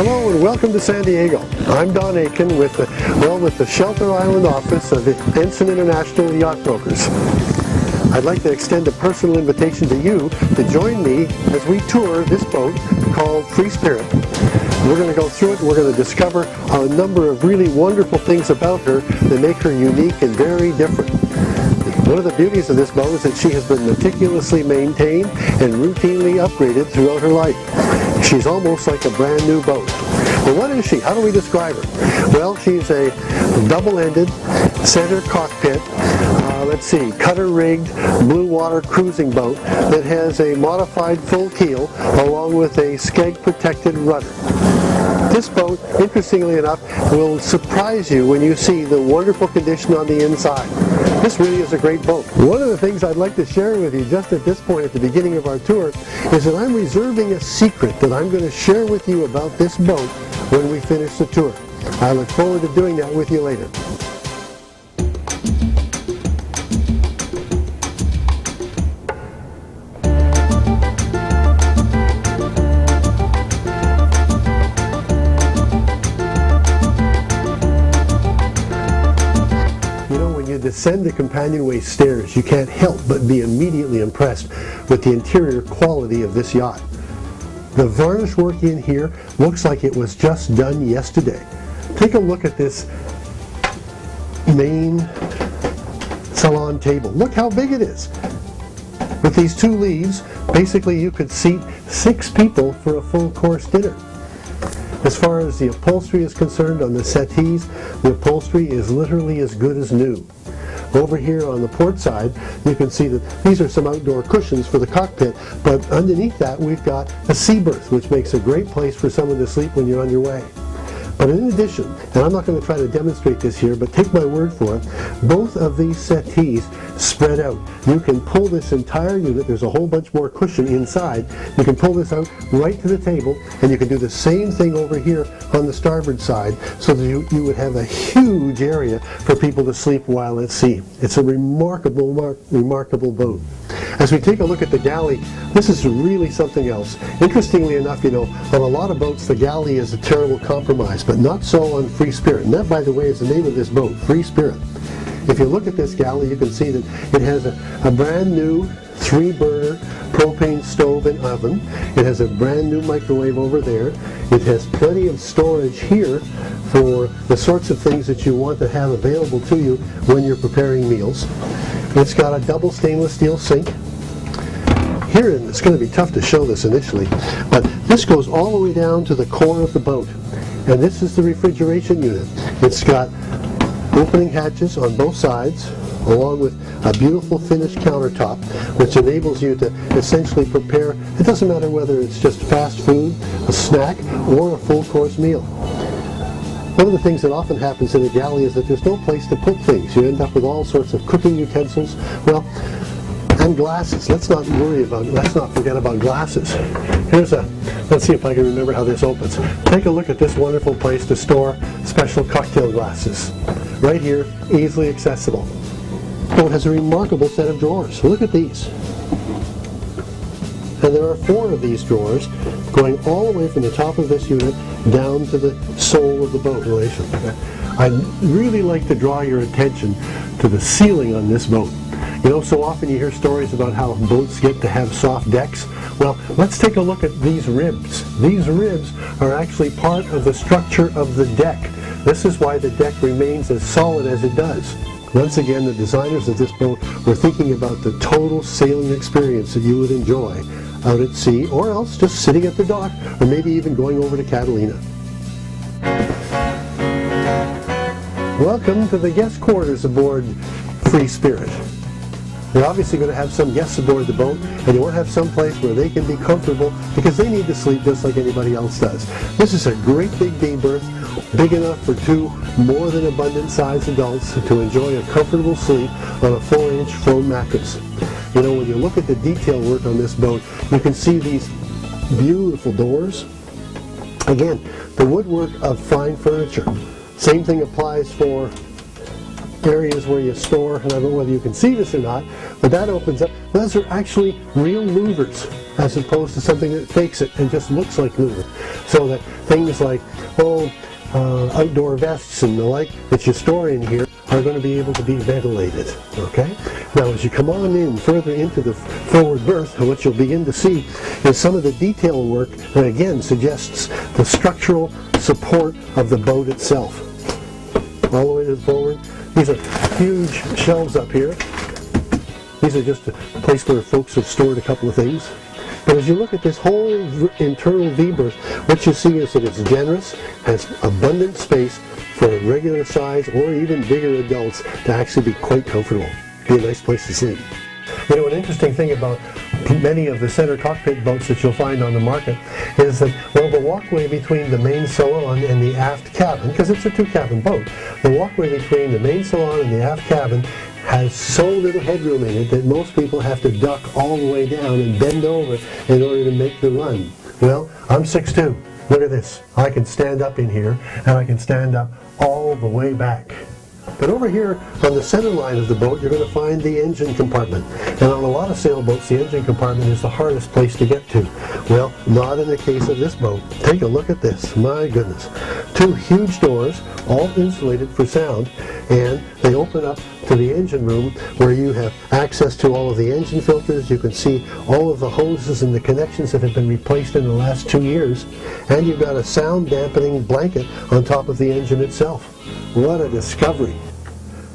Hello and welcome to San Diego. I'm Don Aiken with the Shelter Island office of Ensign International Yacht Brokers. I'd like to extend a personal invitation to you to join me as we tour this boat called Free Spirit. We're going to go through it and we're going to discover a number of really wonderful things about her that make her unique and very different. One of the beauties of this boat is that she has been meticulously maintained and routinely upgraded throughout her life. She's almost like a brand new boat. Well, what is she? How do we describe her? Well, she's a double-ended center cockpit, cutter-rigged blue water cruising boat that has a modified full keel along with a skeg-protected rudder. This boat, interestingly enough, will surprise you when you see the wonderful condition on the inside. This really is a great boat. One of the things I'd like to share with you just at this point at the beginning of our tour is that I'm reserving a secret that I'm going to share with you about this boat when we finish the tour. I look forward to doing that with you later. Descend the companionway stairs, you can't help but be immediately impressed with the interior quality of this yacht. The varnish work in here looks like it was just done yesterday. Take a look at this main salon table. Look how big it is. With these two leaves, basically you could seat 6 people for a full course dinner. As far as the upholstery is concerned on the settees, the upholstery is literally as good as new. Over here on the port side, you can see that these are some outdoor cushions for the cockpit, but underneath that we've got a sea berth, which makes a great place for someone to sleep when you're on your way. But in addition, and I'm not going to try to demonstrate this here, but take my word for it, both of these settees spread out. You can pull this entire unit, there's a whole bunch more cushion inside, you can pull this out right to the table, and you can do the same thing over here on the starboard side, so that you would have a huge area for people to sleep while at sea. It's a remarkable boat. As we take a look at the galley, this is really something else. Interestingly enough, on a lot of boats the galley is a terrible compromise, but not so on Free Spirit. And that, by the way, is the name of this boat, Free Spirit. If you look at this galley, you can see that it has a brand new 3-burner propane stove and oven. It has a brand new microwave over there. It has plenty of storage here for the sorts of things that you want to have available to you when you're preparing meals. It's got a double stainless steel sink. Here, and it's going to be tough to show this initially, but this goes all the way down to the core of the boat. And this is the refrigeration unit. It's got opening hatches on both sides, along with a beautiful finished countertop, which enables you to essentially prepare, it doesn't matter whether it's just fast food, a snack, or a full course meal. One of the things that often happens in a galley is that there's no place to put things. You end up with all sorts of cooking utensils, and glasses. Let's not forget about glasses. Let's see if I can remember how this opens. Take a look at this wonderful place to store special cocktail glasses. Right here, easily accessible. So it has a remarkable set of drawers. Look at these. And there are 4 of these drawers going all the way from the top of this unit down to the sole of the boat. I'd really like to draw your attention to the ceiling on this boat. So often you hear stories about how boats get to have soft decks. Well, let's take a look at these ribs. These ribs are actually part of the structure of the deck. This is why the deck remains as solid as it does. Once again, the designers of this boat were thinking about the total sailing experience that you would enjoy out at sea, or else just sitting at the dock, or maybe even going over to Catalina. Welcome to the guest quarters aboard Free Spirit. You're obviously going to have some guests aboard the boat, and you want to have some place where they can be comfortable because they need to sleep just like anybody else does. This is a great big day berth, big enough for 2 more than abundant sized adults to enjoy a comfortable sleep on a 4-inch foam mattress. When you look at the detail work on this boat, you can see these beautiful doors. Again, the woodwork of fine furniture. Same thing applies for areas where you store, and I don't know whether you can see this or not, but that opens up. Those are actually real louvers, as opposed to something that fakes it and just looks like louver. So that things like, outdoor vests and the like that you store in here are going to be able to be ventilated. Okay? Now as you come on in further into the forward berth, what you'll begin to see is some of the detail work that again suggests the structural support of the boat itself. All the way to the forward. These are huge shelves up here. These are just a place where folks have stored a couple of things. But as you look at this whole internal V-berth, what you see is that it's generous, has abundant space for regular size or even bigger adults to actually be quite comfortable. Be a nice place to sleep. You know, an interesting thing about many of the center cockpit boats that you'll find on the market is that, well, the walkway between the main salon and the aft cabin, because it's a two-cabin boat, the walkway between the main salon and the aft cabin has so little headroom in it that most people have to duck all the way down and bend over in order to make the run. Well, I'm 6'2". Look at this. I can stand up in here, and I can stand up all the way back. But over here on the center line of the boat, you're going to find the engine compartment. And on a lot of sailboats, the engine compartment is the hardest place to get to. Well, not in the case of this boat. Take a look at this. My goodness. Two huge doors, all insulated for sound, and they open up to the engine room where you have access to all of the engine filters. You can see all of the hoses and the connections that have been replaced in the last 2 years. And you've got a sound dampening blanket on top of the engine itself. What a discovery.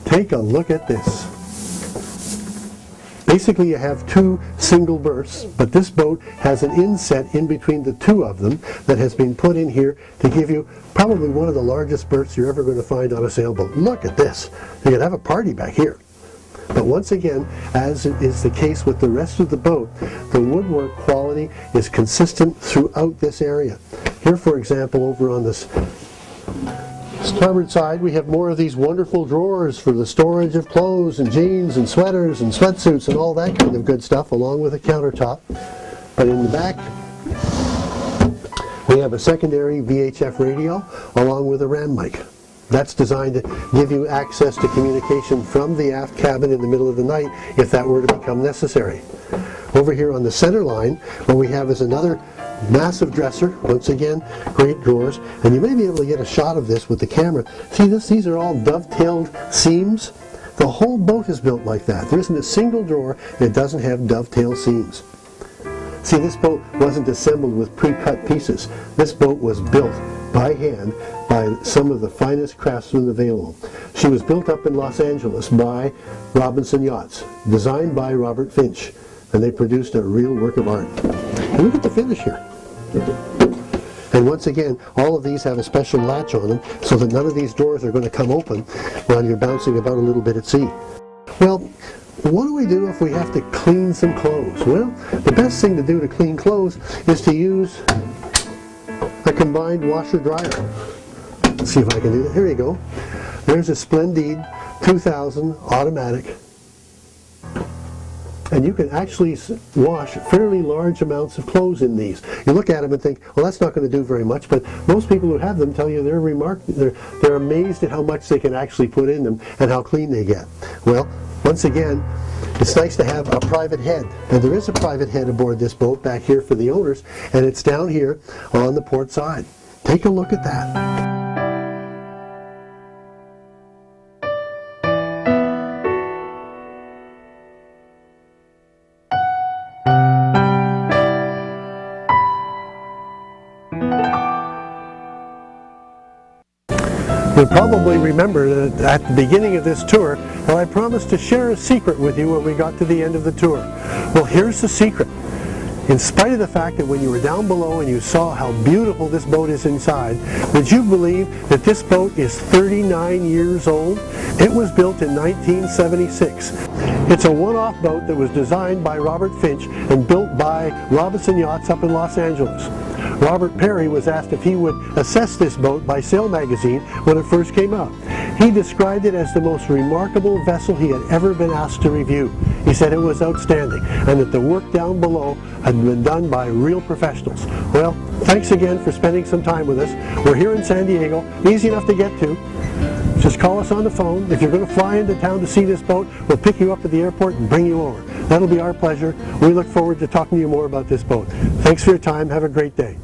Take a look at this. Basically you have two single berths, but this boat has an inset in between the two of them that has been put in here to give you probably one of the largest berths you're ever going to find on a sailboat. Look at this. You can have a party back here. But once again, as is the case with the rest of the boat, the woodwork quality is consistent throughout this area. Here, for example, over on this starboard side, we have more of these wonderful drawers for the storage of clothes and jeans and sweaters and sweatsuits and all that kind of good stuff, along with a countertop. But in the back, we have a secondary VHF radio along with a RAM mic. That's designed to give you access to communication from the aft cabin in the middle of the night if that were to become necessary. Over here on the center line, what we have is another massive dresser, once again, great drawers, and you may be able to get a shot of this with the camera. See this? These are all dovetailed seams. The whole boat is built like that. There isn't a single drawer that doesn't have dovetail seams. See, this boat wasn't assembled with pre-cut pieces. This boat was built by hand by some of the finest craftsmen available. She was built up in Los Angeles by Robinson Yachts, designed by Robert Finch, and they produced a real work of art. And look at the finish here. And once again, all of these have a special latch on them so that none of these doors are going to come open while you're bouncing about a little bit at sea. Well, what do we do if we have to clean some clothes? Well, the best thing to do to clean clothes is to use a combined washer-dryer. Let's see if I can do that. Here you go. There's a Splendide 2000 automatic. And you can actually wash fairly large amounts of clothes in these. You look at them and think, well, that's not going to do very much, but most people who have them tell you they're amazed at how much they can actually put in them and how clean they get. Well, once again, it's nice to have a private head. And there is a private head aboard this boat back here for the owners, and it's down here on the port side. Take a look at that. You'll probably remember that at the beginning of this tour, well, I promised to share a secret with you when we got to the end of the tour. Well, here's the secret. In spite of the fact that when you were down below and you saw how beautiful this boat is inside, would you believe that this boat is 39 years old? It was built in 1976. It's a one-off boat that was designed by Robert Finch and built by Robinson Yachts up in Los Angeles. Robert Perry was asked if he would assess this boat by Sail Magazine when it first came out. He described it as the most remarkable vessel he had ever been asked to review. He said it was outstanding and that the work down below had been done by real professionals. Well, thanks again for spending some time with us. We're here in San Diego, easy enough to get to. just call us on the phone. If you're going to fly into town to see this boat, we'll pick you up at the airport and bring you over. That'll be our pleasure. We look forward to talking to you more about this boat. Thanks for your time. Have a great day.